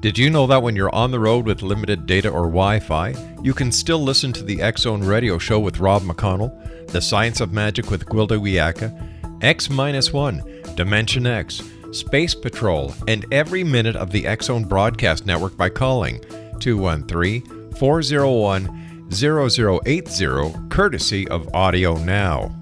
Did you know that when you're on the road with limited data or Wi-Fi, you can still listen to the X-Zone Radio Show with Rob McConnell, The Science of Magic with Guiley, X-1, Dimension X, Space Patrol, and every minute of the X-Zone Broadcast Network by calling 213-401-0080, courtesy of Audio Now.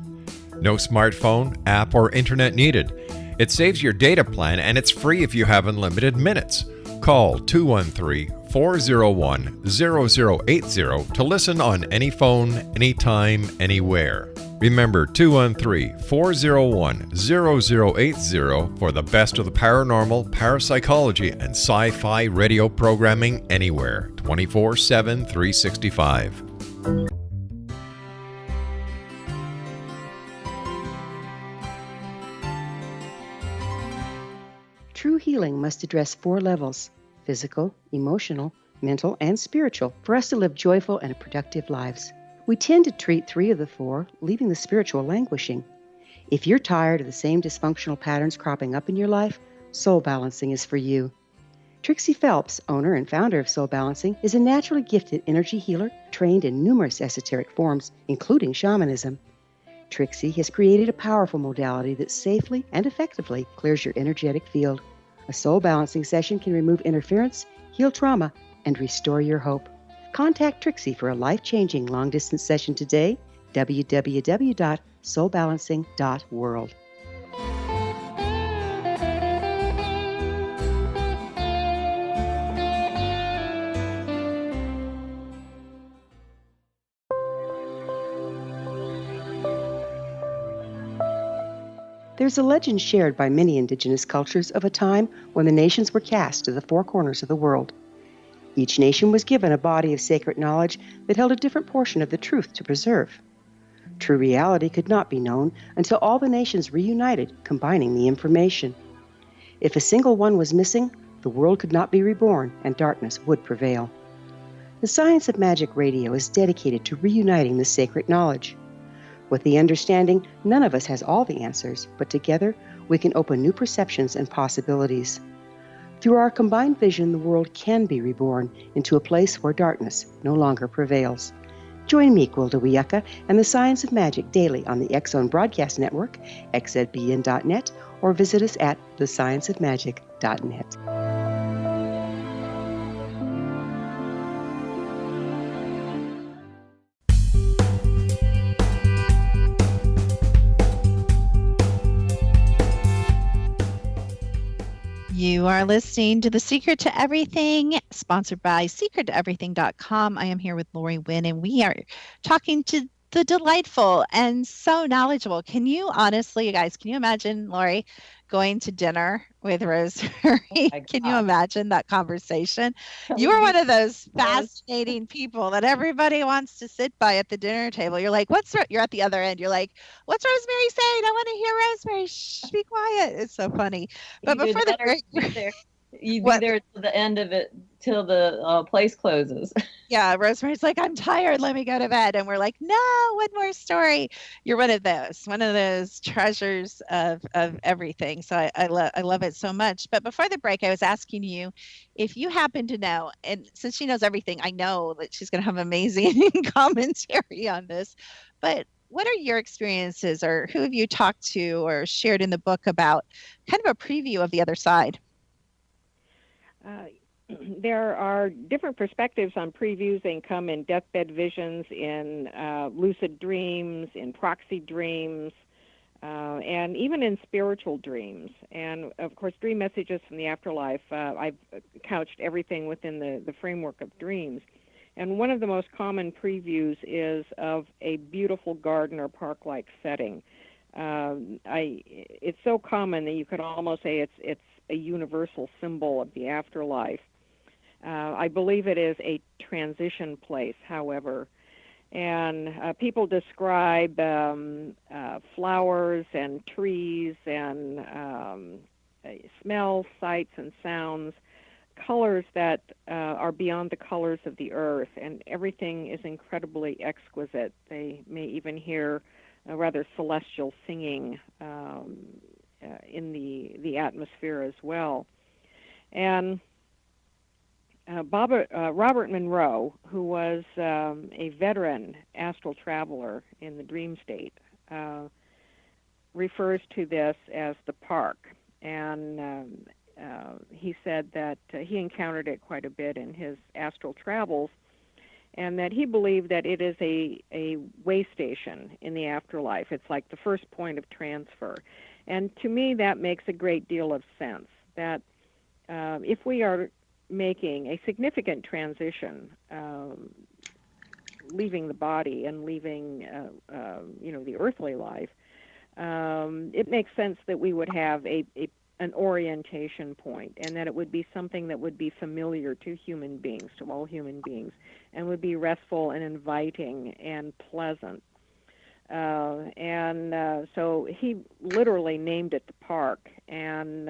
No smartphone, app, or internet needed. It saves your data plan and it's free if you have unlimited minutes. Call 213-401-0080 to listen on any phone, anytime, anywhere. Remember 213-401-0080 for the best of the paranormal, parapsychology, and sci-fi radio programming anywhere, 24/7, 365. True healing must address 4 levels: physical, emotional, mental, and spiritual, for us to live joyful and productive lives. We tend to treat 3 of the 4, leaving the spiritual languishing. If you're tired of the same dysfunctional patterns cropping up in your life, Soul Balancing is for you. Trixie Phelps, owner and founder of Soul Balancing, is a naturally gifted energy healer trained in numerous esoteric forms, including shamanism. Trixie has created a powerful modality that safely and effectively clears your energetic field. A soul balancing session can remove interference, heal trauma, and restore your hope. Contact Trixie for a life-changing long-distance session today, www.soulbalancing.world. There's a legend shared by many indigenous cultures of a time when the nations were cast to the 4 corners of the world. Each nation was given a body of sacred knowledge that held a different portion of the truth to preserve. True reality could not be known until all the nations reunited, combining the information. If a single one was missing, the world could not be reborn and darkness would prevail. The Science of Magic Radio is dedicated to reuniting the sacred knowledge. With the understanding, none of us has all the answers, but together we can open new perceptions and possibilities. Through our combined vision, the world can be reborn into a place where darkness no longer prevails. Join me, Guiley, and the Science of Magic daily on the X-Zone Broadcast Network, xzbn.net, or visit us at thescienceofmagic.net. You are listening to The Secret to Everything, sponsored by secrettoeverything.com. I am here with Lori Wynn, and we are talking to the delightful and so knowledgeable. Can you honestly, you guys, can you imagine, Lori, going to dinner with Rosemary? Can you imagine that conversation? You are one of those fascinating people that everybody wants to sit by at the dinner table. You're like, you're at the other end. You're like, what's Rosemary saying? I want to hear Rosemary. Shh, be quiet. It's so funny. But before the break, you'd be there till the end of it, till the place closes. Yeah, Rosemary's like, I'm tired. Let me go to bed. And we're like, no, one more story. You're one of those treasures of everything. So I love it so much. But before the break, I was asking you if you happen to know, and since she knows everything, I know that she's going to have amazing commentary on this. But what are your experiences, or who have you talked to or shared in the book about kind of a preview of the other side? There are different perspectives on previews. They can come in deathbed visions, in lucid dreams, in proxy dreams. and even in spiritual dreams. And, of course, dream messages from the afterlife, I've couched everything within the framework of dreams. And one of the most common previews is of a beautiful garden or park-like setting. It's so common that you could almost say it's a universal symbol of the afterlife. I believe it is a transition place, however. And people describe flowers and trees and smells, sights, and sounds, colors that are beyond the colors of the earth, and everything is incredibly exquisite. They may even hear a rather celestial singing in the atmosphere as well. And Robert Monroe, who was a veteran astral traveler in the dream state, refers to this as the park. And he said that he encountered it quite a bit in his astral travels, and that he believed that it is a way station in the afterlife. It's like the first point of transfer. And to me, that makes a great deal of sense, that if we are making a significant transition, leaving the body and leaving, the earthly life, it makes sense that we would have an orientation point, and that it would be something that would be familiar to human beings, to all human beings, and would be restful and inviting and pleasant. So he literally named it the park, and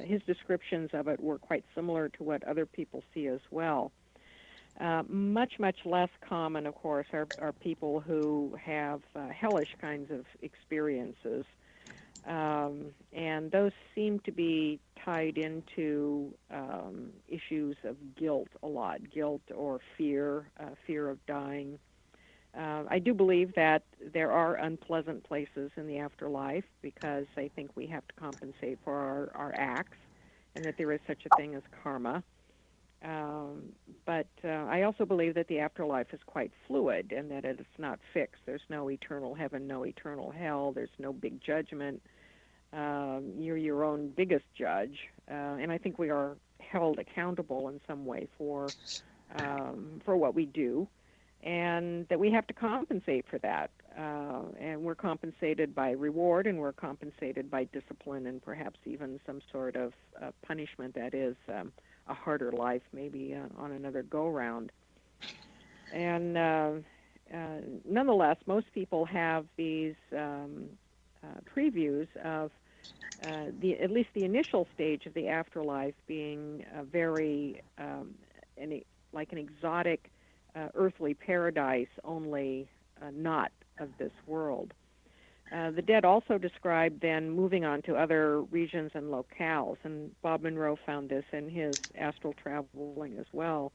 his descriptions of it were quite similar to what other people see as well. Much, much less common, of course, are people who have hellish kinds of experiences. And those seem to be tied into issues of guilt a lot, guilt or fear of dying. I do believe that there are unpleasant places in the afterlife, because I think we have to compensate for our acts, and that there is such a thing as karma. But I also believe that the afterlife is quite fluid, and that it's not fixed. There's no eternal heaven, no eternal hell. There's no big judgment. You're your own biggest judge, and I think we are held accountable in some way for what we do, and that we have to compensate for that. And we're compensated by reward, and we're compensated by discipline, and perhaps even some sort of punishment that is a harder life, maybe on another go-round. And nonetheless, most people have these previews of at least the initial stage of the afterlife being very like an exotic earthly paradise, only not of this world. The dead also described then moving on to other regions and locales, and Bob Monroe found this in his astral traveling as well,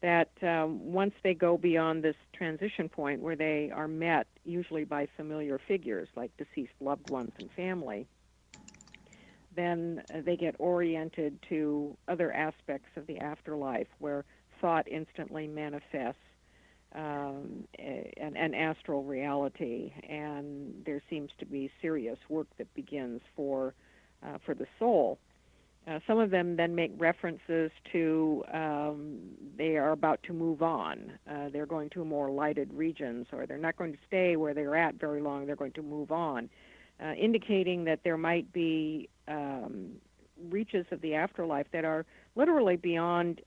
that once they go beyond this transition point where they are met usually by familiar figures like deceased loved ones and family, then they get oriented to other aspects of the afterlife where thought instantly manifests an astral reality, and there seems to be serious work that begins for the soul. Some of them then make references to they are about to move on. They're going to more lighted regions, or they're not going to stay where they're at very long. They're going to move on, indicating that there might be reaches of the afterlife that are literally beyond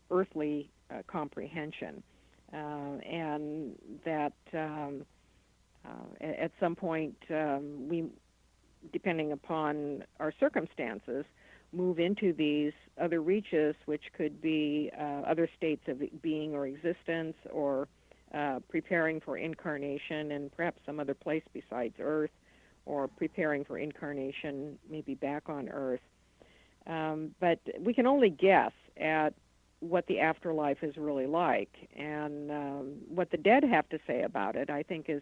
earthly comprehension, and that at some point we, depending upon our circumstances, move into these other reaches, which could be other states of being or existence, or preparing for incarnation in perhaps some other place besides Earth, or preparing for incarnation maybe back on Earth. But we can only guess at what the afterlife is really like, and what the dead have to say about it, I think, is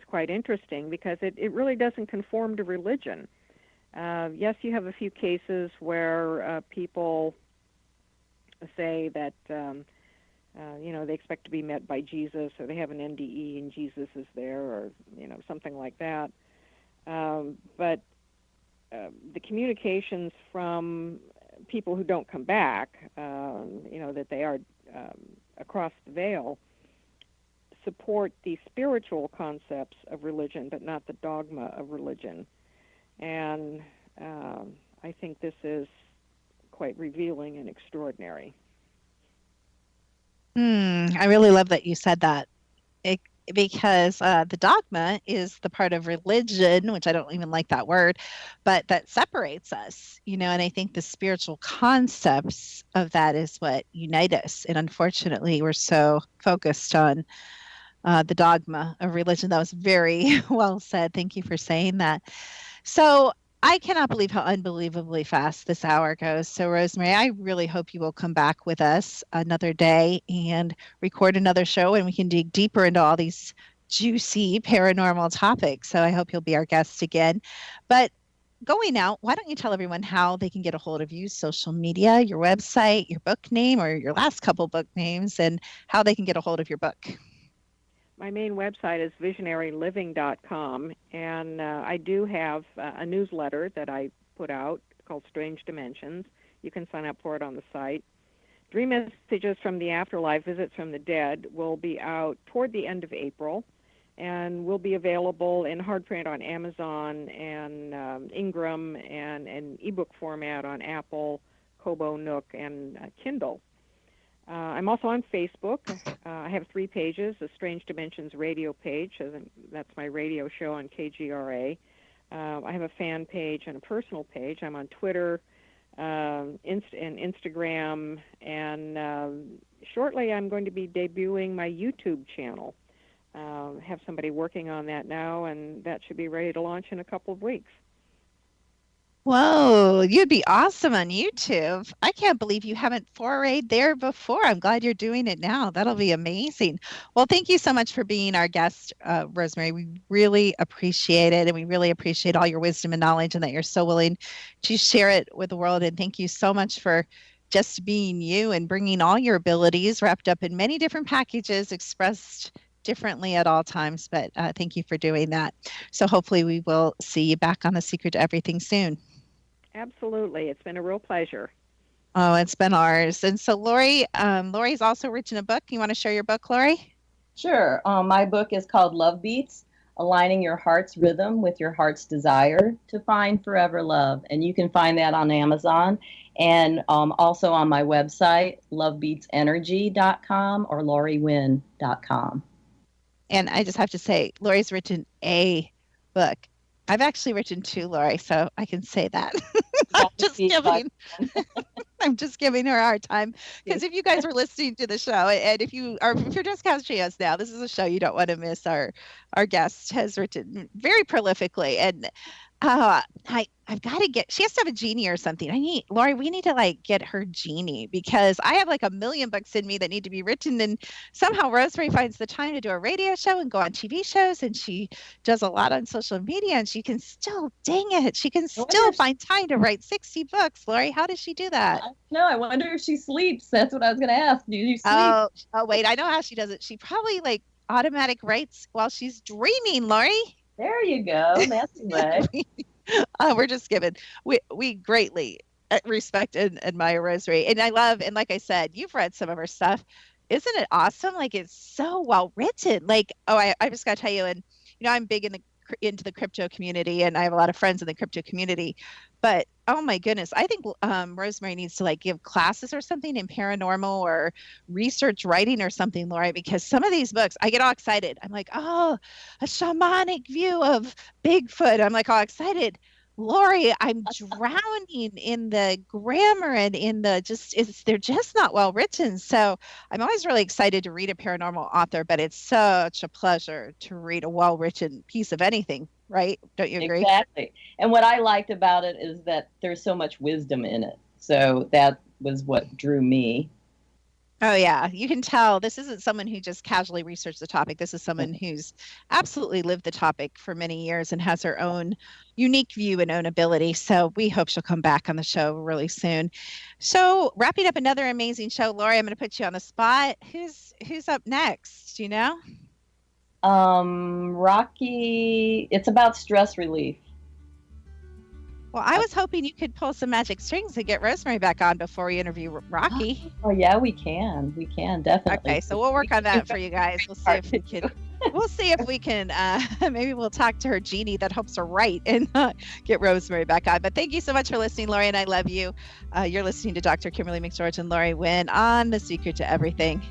quite interesting, because it really doesn't conform to religion. Yes, you have a few cases where people say that they expect to be met by Jesus, or they have an NDE and Jesus is there, or something like that. But the communications from people who don't come back, that they are across the veil, support the spiritual concepts of religion, but not the dogma of religion. And I think this is quite revealing and extraordinary. I really love that you said that. Because the dogma is the part of religion, which I don't even like that word, but that separates us, and I think the spiritual concepts of that is what unite us. And unfortunately, we're so focused on the dogma of religion. That was very well said. Thank you for saying that. So I cannot believe how unbelievably fast this hour goes. So, Rosemary, I really hope you will come back with us another day and record another show, and we can dig deeper into all these juicy paranormal topics. So I hope you'll be our guest again. But going out, why don't you tell everyone how they can get a hold of you, social media, your website, your book name, or your last couple book names, and how they can get a hold of your book? My main website is visionaryliving.com, and I do have a newsletter that I put out called Strange Dimensions. You can sign up for it on the site. Dream Messages from the Afterlife, Visits from the Dead, will be out toward the end of April, and will be available in hard print on Amazon and Ingram, and in ebook format on Apple, Kobo, Nook, and Kindle. I'm also on Facebook. I have 3 pages, a Strange Dimensions radio page. That's my radio show on KGRA. I have a fan page and a personal page. I'm on Twitter and Instagram. And shortly I'm going to be debuting my YouTube channel. Have somebody working on that now, and that should be ready to launch in a couple of weeks. Whoa, you'd be awesome on YouTube. I can't believe you haven't forayed there before. I'm glad you're doing it now. That'll be amazing. Well, thank you so much for being our guest, Rosemary. We really appreciate it, and we really appreciate all your wisdom and knowledge, and that you're so willing to share it with the world. And thank you so much for just being you and bringing all your abilities wrapped up in many different packages, expressed differently at all times. But thank you for doing that. So hopefully we will see you back on The Secret to Everything soon. Absolutely. It's been a real pleasure. Oh, it's been ours. And so Lori's also written a book. You want to share your book, Lori? Sure. My book is called Love Beats, Aligning Your Heart's Rhythm with Your Heart's Desire to Find Forever Love. And you can find that on Amazon and also on my website, lovebeatsenergy.com or loriwynn.com. And I just have to say, Lori's written a book. I've actually written 2, Lori, so I can say that. I'm just giving her a hard time, because if you guys were listening to the show, and if you're just catching us now, this is a show you don't want to miss. Our guest has written very prolifically, and I've got to she has to have a genie or something. Lori, we need to get her genie, because I have a million books in me that need to be written. And somehow Rosemary finds the time to do a radio show and go on TV shows. And she does a lot on social media, and she can still, dang it, she can still find time to write 60 books. Lori, how does she do that? No, I wonder if she sleeps. That's what I was going to ask. Do you sleep? Oh, wait, I know how she does it. She probably automatic writes while she's dreaming, Lori. There you go. That's the way. We're just given. We greatly respect and admire Rosemary, and I love. And like I said, you've read some of her stuff. Isn't it awesome? It's so well written. I just got to tell you, and I'm big into the crypto community, and I have a lot of friends in the crypto community. But oh my goodness, I think Rosemary needs to give classes or something in paranormal or research writing or something, Lori, because some of these books, I get all excited. I'm like, oh, a shamanic view of Bigfoot. I'm all excited. Lori, I'm drowning in the grammar and in they're just not well written. So I'm always really excited to read a paranormal author, but it's such a pleasure to read a well-written piece of anything, right? Don't you agree? Exactly. And what I liked about it is that there's so much wisdom in it. So that was what drew me. Oh, yeah. You can tell this isn't someone who just casually researched the topic. This is someone who's absolutely lived the topic for many years and has her own unique view and own ability. So we hope she'll come back on the show really soon. So wrapping up another amazing show, Lori, I'm going to put you on the spot. Who's up next? Do you know? Rocky, it's about stress relief. Well, I was hoping you could pull some magic strings to get Rosemary back on before we interview Rocky. Oh yeah, we can. We can definitely. Okay, so we'll work on that for you guys. We'll see if we can. We'll see if we can. Maybe we'll talk to her genie that helps her write and get Rosemary back on. But thank you so much for listening, Lori, and I love you. You're listening to Dr. Kimberly McGeorge and Lori Wynn on The Secret to Everything.